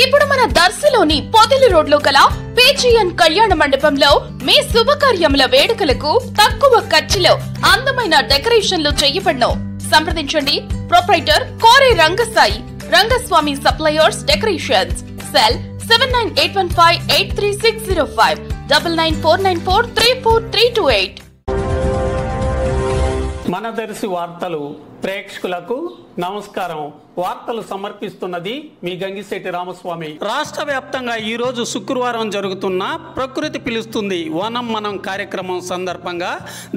ఇప్పుడు మన దర్శిలోని పొదిలి రోడ్లో గల పేజియన్ కళ్యాణ మండపంలో మీ శుభకార్యముల వేడుకలకు తక్కువ ఖర్చులో అందమైన డెకరేషన్లు చేయబడును. సంప్రదించండి ప్రొప్రైటర్ కోరే Rangasai Rangaswamy suppliers decorations. Cell 7981583605 9949434328. మన దర్శి వార్తలు ప్రేక్షకులకు నమస్కారం. వార్తలు సమర్పిస్తున్నది మీ గంగిశెట్టి రామస్వామి. రాష్ట్ర వ్యాప్తంగా ఈరోజు శుక్రవారం జరుగుతున్న ప్రకృతి పిలుస్తుంది వనం మనం కార్యక్రమం సందర్భంగా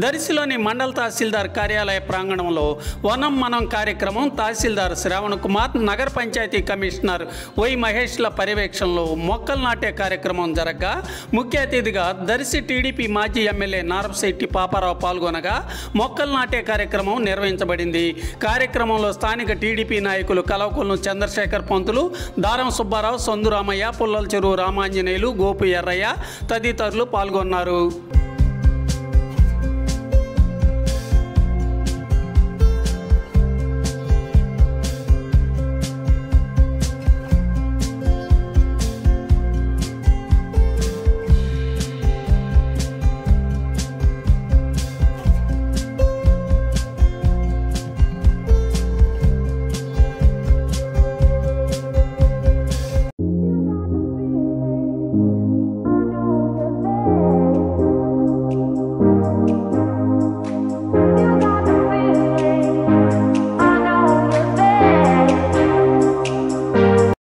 దర్శిలోని మండల తహసీల్దార్ కార్యాలయ ప్రాంగణంలో వనం మనం కార్యక్రమం తహసీల్దార్ శ్రావణ్ కుమార్, నగర పంచాయతీ కమిషనర్ వై మహేష్ల పర్యవేక్షణలో మొక్కలు నాటే కార్యక్రమం జరగగా ముఖ్య అతిథిగా దర్శి టీడీపీ మాజీ ఎమ్మెల్యే నారపశెట్టి పాపారావు పాల్గొనగా మొక్కలు నాటే కార్యక్రమం నిర్వహించబడింది. కార్యక్రమంలో స్థానిక టీడీపీ నాయకులు కలవకొల్లు చంద్రశేఖర్ పంతులు, దారం సుబ్బారావు, సందురామయ్య, పుల్లల చెరువు రామాంజనేయులు, గోపు ఎర్రయ్య తదితరులు పాల్గొన్నారు.